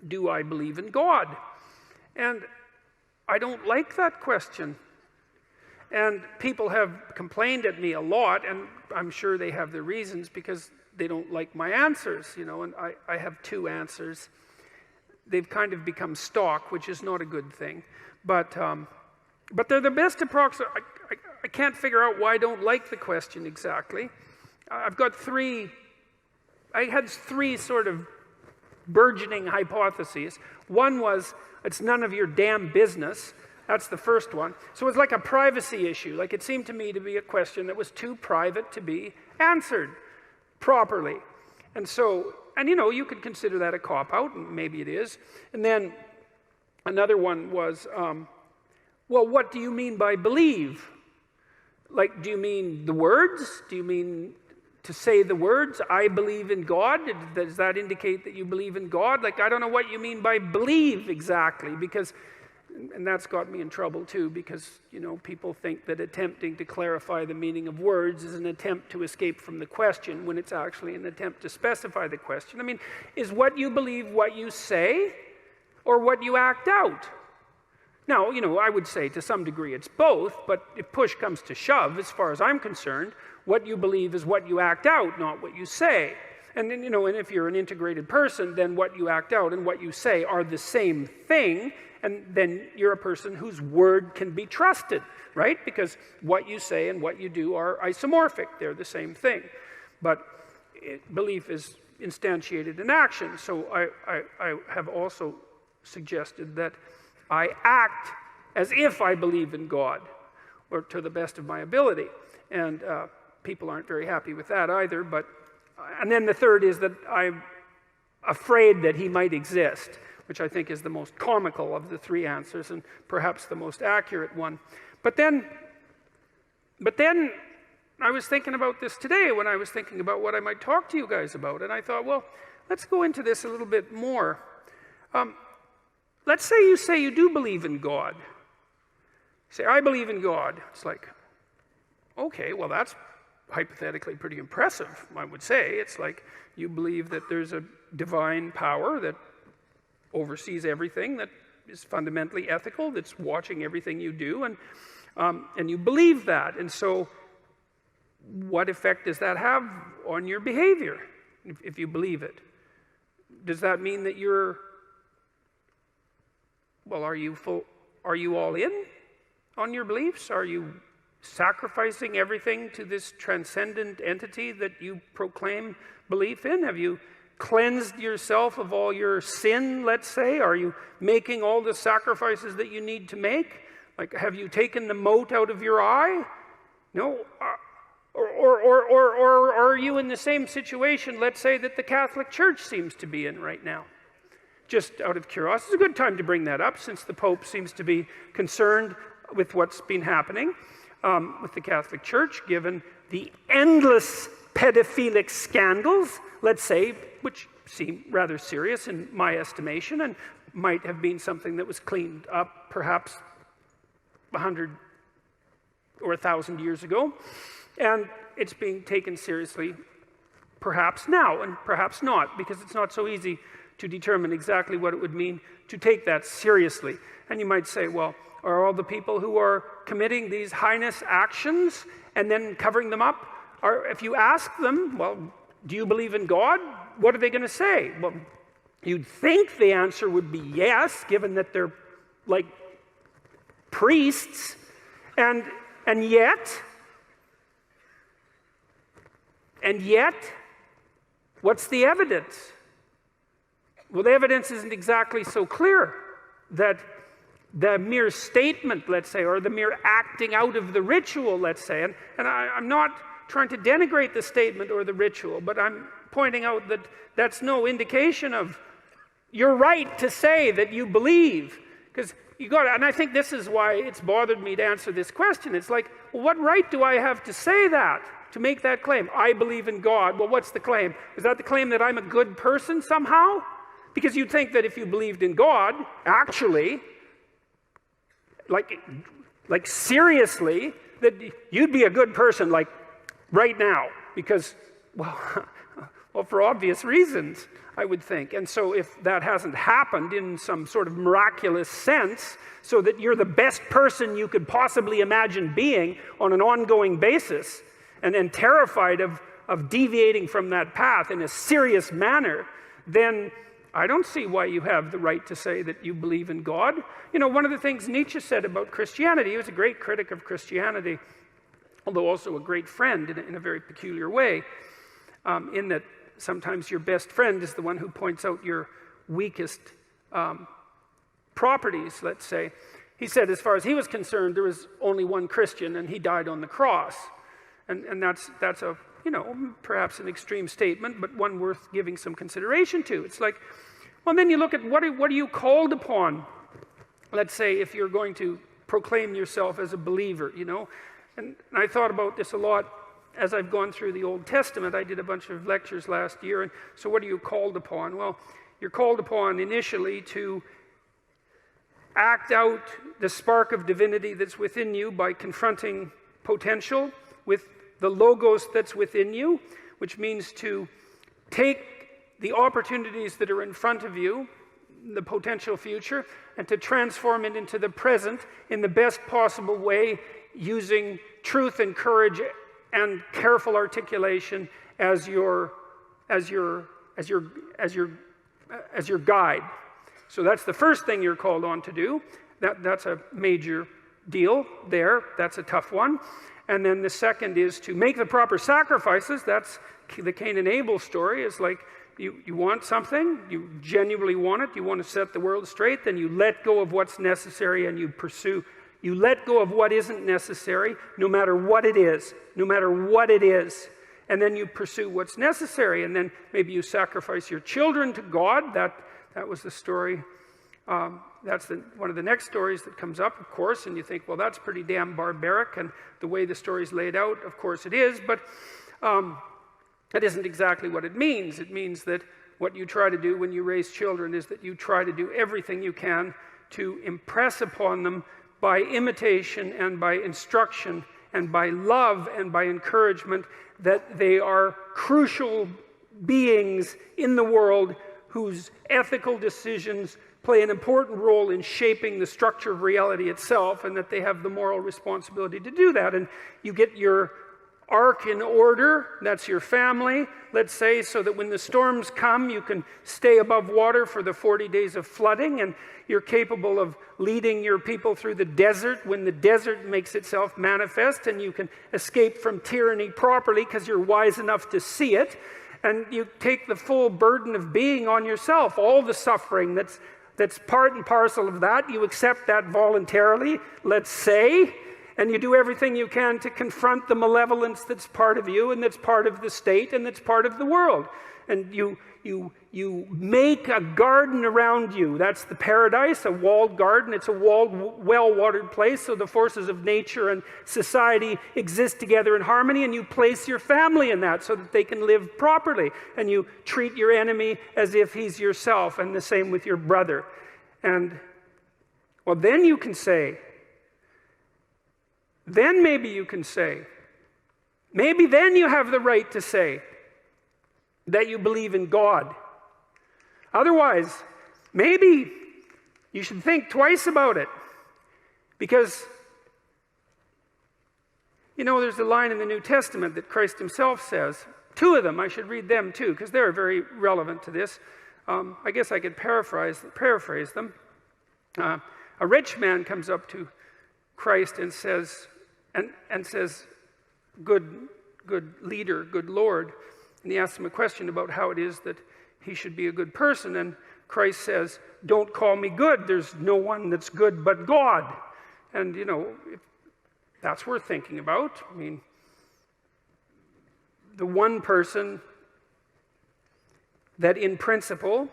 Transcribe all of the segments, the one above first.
do I believe in God? And I don't like that question. And people have complained at me a lot, and I'm sure they have their reasons because they don't like my answers, and I have two answers. They've kind of become stock, which is not a good thing. But they're the best approximate. I can't figure out why I don't like the question exactly. I had three sort of burgeoning hypotheses. One was, it's none of your damn business. That's the first one. So it's like a privacy issue. Like it seemed to me to be a question that was too private to be answered properly. And so, you could consider that a cop-out, and maybe it is. And then another one was, well, what do you mean by believe? Like, do you mean the words? Do you mean to say the words, I believe in God? Does that indicate that you believe in God? Like, I don't know what you mean by believe exactly, because, and that's got me in trouble too, because, people think that attempting to clarify the meaning of words is an attempt to escape from the question when it's actually an attempt to specify the question. I mean, is what you believe what you say or what you act out? Now, I would say to some degree it's both, but if push comes to shove, as far as I'm concerned, what you believe is what you act out, not what you say. And then, and if you're an integrated person, then what you act out and what you say are the same thing, and then you're a person whose word can be trusted, right? Because what you say and what you do are isomorphic. They're the same thing. But belief is instantiated in action. So I have also suggested that I act as if I believe in God, or to the best of my ability. And people aren't very happy with that either. And then the third is that I'm afraid that he might exist, which I think is the most comical of the three answers and perhaps the most accurate one. But then I was thinking about this today when I was thinking about what I might talk to you guys about. And I thought, well, let's go into this a little bit more. Let's say you do believe in God. Say, I believe in God. It's like, okay, well, that's hypothetically pretty impressive, I would say. It's like you believe that there's a divine power that oversees everything, that is fundamentally ethical, that's watching everything you do, and you believe that. And so what effect does that have on your behavior if you believe it? Does that mean that are you all in on your beliefs? Are you sacrificing everything to this transcendent entity that you proclaim belief in? Have you cleansed yourself of all your sin, let's say? Are you making all the sacrifices that you need to make? Like, have you taken the mote out of your eye? No. Or are you in the same situation, let's say, that the Catholic Church seems to be in right now? Just out of curiosity, it's a good time to bring that up, since the Pope seems to be concerned with what's been happening with the Catholic Church, given the endless pedophilic scandals, let's say, which seem rather serious in my estimation, and might have been something that was cleaned up perhaps 100 or 1,000 years ago. And it's being taken seriously perhaps now, and perhaps not, because it's not so easy to determine exactly what it would mean to take that seriously. And you might say, well, are all the people who are committing these heinous actions and then covering them up, if you ask them, well, do you believe in God? What are they going to say? Well, you'd think the answer would be yes, given that they're like priests, and yet, what's the evidence? Well, the evidence isn't exactly so clear that the mere statement, let's say, or the mere acting out of the ritual, let's say, and I'm not trying to denigrate the statement or the ritual, but I'm pointing out that that's no indication of your right to say that you believe, because you got, and I think this is why it's bothered me to answer this question. It's like, well, what right do I have to say that, to make that claim? I believe in God. Well, what's the claim? Is that the claim that I'm a good person somehow? Because you'd think that if you believed in God, actually, like seriously, that you'd be a good person, like right now, because, well, Well, for obvious reasons, I would think. And so if that hasn't happened in some sort of miraculous sense, so that you're the best person you could possibly imagine being on an ongoing basis, and terrified of deviating from that path in a serious manner, then I don't see why you have the right to say that you believe in God. You know, one of the things Nietzsche said about Christianity, he was a great critic of Christianity, although also a great friend in a very peculiar way, in that sometimes your best friend is the one who points out your weakest properties, let's say. He said, as far as he was concerned, there was only one Christian, and he died on the cross. And that's a, you know, perhaps an extreme statement, but one worth giving some consideration to. It's like, well, then you look at what are you called upon? Let's say if you're going to proclaim yourself as a believer, you know. And I thought about this a lot as I've gone through the Old Testament. I did a bunch of lectures last year, and so what are you called upon? Well, you're called upon initially to act out the spark of divinity that's within you by confronting potential with the logos that's within you, which means to take the opportunities that are in front of you, the potential future, and to transform it into the present in the best possible way, using truth and courage and careful articulation as your guide. So that's the first thing you're called on to do. That's a major deal there. That's a tough one. And then the second is to make the proper sacrifices. That's the Cain and Abel story. Is like you want something, you genuinely want it, you want to set the world straight, then you let go of what's necessary and you pursue. You let go of what isn't necessary, no matter what it is, no matter what it is. And then you pursue what's necessary. And then maybe you sacrifice your children to God. That was the story. That's one of the next stories that comes up, of course, and you think, well, that's pretty damn barbaric, and the way the story's laid out, of course it is, but that isn't exactly what it means. It means that what you try to do when you raise children is that you try to do everything you can to impress upon them by imitation and by instruction and by love and by encouragement that they are crucial beings in the world whose ethical decisions play an important role in shaping the structure of reality itself, and that they have the moral responsibility to do that. And you get your ark in order, that's your family, let's say, so that when the storms come, you can stay above water for the 40 days of flooding, and you're capable of leading your people through the desert when the desert makes itself manifest, and you can escape from tyranny properly because you're wise enough to see it, and you take the full burden of being on yourself, all the suffering that's part and parcel of that. You accept that voluntarily, let's say, and you do everything you can to confront the malevolence that's part of you and that's part of the state and that's part of the world. And you make a garden around you. That's the paradise, a walled garden. It's a walled, well-watered place, so the forces of nature and society exist together in harmony, and you place your family in that so that they can live properly. And you treat your enemy as if he's yourself, and the same with your brother. And, well, then you can say, then maybe you can say, maybe then you have the right to say that you believe in God. Otherwise, maybe you should think twice about it. Because, you know, there's a line in the New Testament that Christ himself says. Two of them, I should read them too, because they're very relevant to this. I guess I could paraphrase them. A rich man comes up to Christ and says, good leader, good Lord. And he asks him a question about how it is that he should be a good person. And Christ says, don't call me good. There's no one that's good but God. And, you know, that's worth thinking about. I mean, the one person that in principle,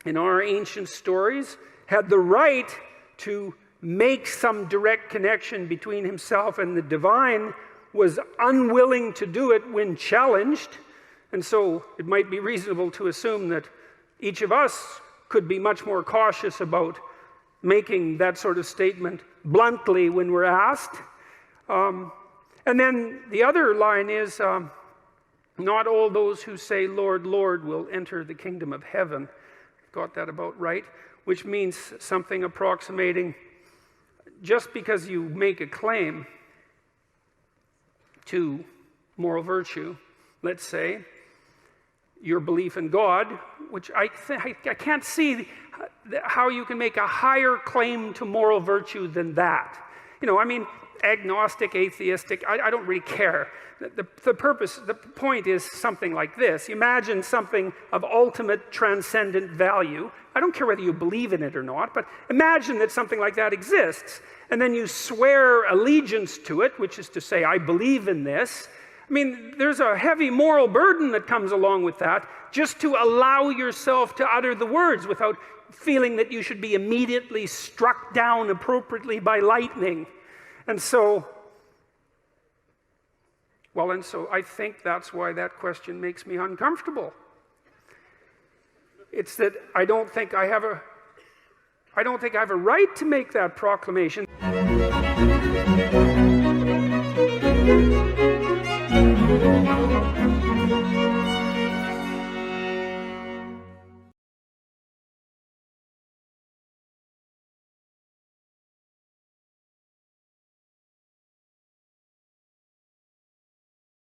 in our ancient stories, had the right to make some direct connection between himself and the divine, was unwilling to do it when challenged. And so it might be reasonable to assume that each of us could be much more cautious about making that sort of statement bluntly when we're asked. And then the other line is, Not all those who say, Lord, Lord, will enter the kingdom of heaven. Got that about right? Which means something approximating, just because you make a claim to moral virtue, let's say, your belief in God, which I can't see how you can make a higher claim to moral virtue than that. Agnostic, atheistic, I don't really care. The point is something like this. Imagine something of ultimate transcendent value. I don't care whether you believe in it or not, but imagine that something like that exists, and then you swear allegiance to it, which is to say, I believe in this. There's a heavy moral burden that comes along with that, just to allow yourself to utter the words without feeling that you should be immediately struck down appropriately by lightning. And so I think that's why that question makes me uncomfortable. It's that I don't think I have a right to make that proclamation.